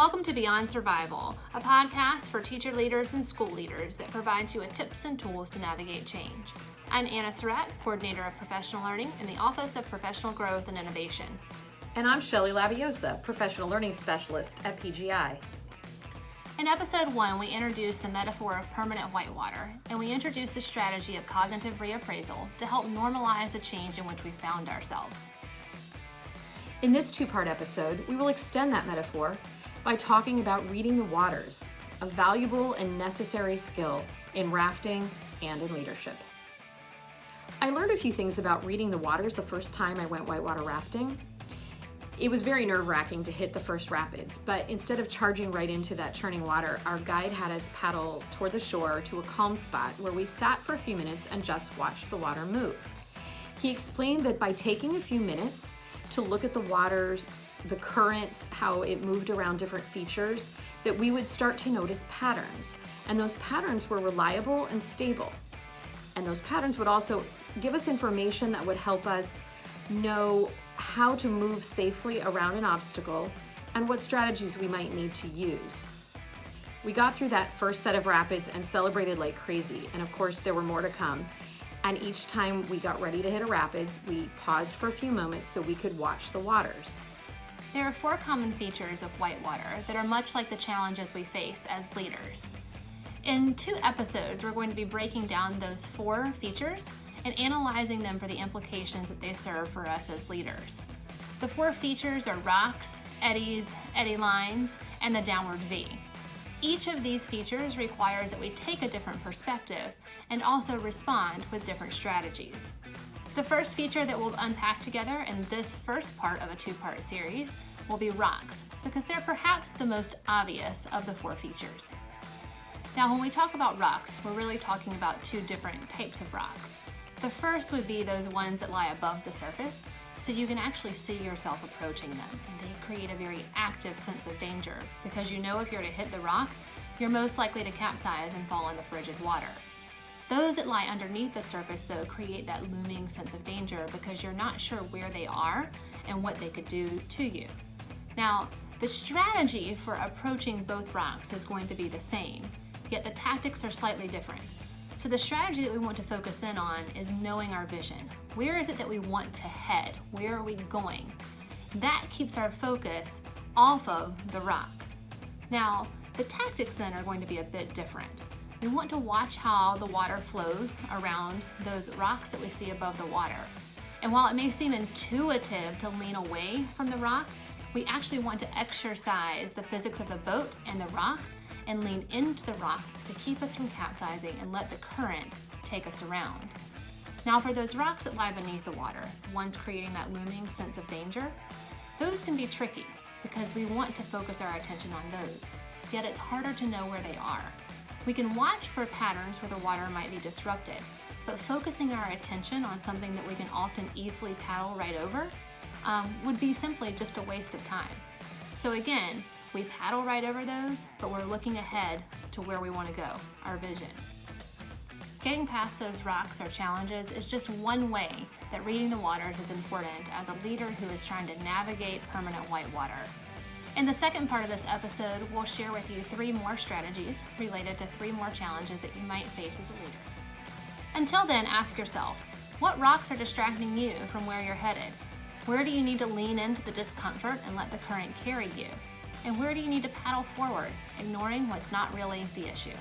Welcome to Beyond Survival, a podcast for teacher leaders and school leaders that provides you with tips and tools to navigate change. I'm Anna Surratt, Coordinator of Professional Learning in the Office of Professional Growth and Innovation. And I'm Shelley Labiosa, Professional Learning Specialist at PGI. In episode 1, we introduced the metaphor of permanent whitewater, and we introduced a strategy of cognitive reappraisal to help normalize the change in which we found ourselves. In this two-part episode, we will extend that metaphor by talking about reading the waters, a valuable and necessary skill in rafting and in leadership. I learned a few things about reading the waters the first time I went whitewater rafting. It was very nerve-wracking to hit the first rapids, but instead of charging right into that churning water, our guide had us paddle toward the shore to a calm spot where we sat for a few minutes and just watched the water move. He explained that by taking a few minutes to look at the waters, the currents, how it moved around different features, that we would start to notice patterns. And those patterns were reliable and stable. And those patterns would also give us information that would help us know how to move safely around an obstacle and what strategies we might need to use. We got through that first set of rapids and celebrated like crazy. And of course, there were more to come. And each time we got ready to hit a rapids, we paused for a few moments so we could watch the waters. There are 4 common features of whitewater that are much like the challenges we face as leaders. In 2 episodes, we're going to be breaking down those 4 features and analyzing them for the implications that they serve for us as leaders. The 4 features are rocks, eddies, eddy lines, and the downward V. Each of these features requires that we take a different perspective and also respond with different strategies. The first feature that we'll unpack together in this first part of a 2-part series will be rocks, because they're perhaps the most obvious of the 4 features. Now, when we talk about rocks, we're really talking about 2 different types of rocks. The first would be those ones that lie above the surface, so you can actually see yourself approaching them, and they create a very active sense of danger, because you know if you're to hit the rock, you're most likely to capsize and fall in the frigid water. Those that lie underneath the surface, though, create that looming sense of danger because you're not sure where they are and what they could do to you. Now, the strategy for approaching both rocks is going to be the same, yet the tactics are slightly different. So the strategy that we want to focus in on is knowing our vision. Where is it that we want to head? Where are we going? That keeps our focus off of the rock. Now, the tactics then are going to be a bit different. We want to watch how the water flows around those rocks that we see above the water. And while it may seem intuitive to lean away from the rock, we actually want to exercise the physics of the boat and the rock and lean into the rock to keep us from capsizing and let the current take us around. Now, for those rocks that lie beneath the water, the ones creating that looming sense of danger, those can be tricky because we want to focus our attention on those, yet it's harder to know where they are. We can watch for patterns where the water might be disrupted, but focusing our attention on something that we can often easily paddle right over would be simply just a waste of time. So again, we paddle right over those, but we're looking ahead to where we want to go, our vision. Getting past those rocks or challenges is just one way that reading the waters is important as a leader who is trying to navigate permanent whitewater. In the second part of this episode, we'll share with you 3 more strategies related to 3 more challenges that you might face as a leader. Until then, ask yourself, what rocks are distracting you from where you're headed? Where do you need to lean into the discomfort and let the current carry you? And where do you need to paddle forward, ignoring what's not really the issue?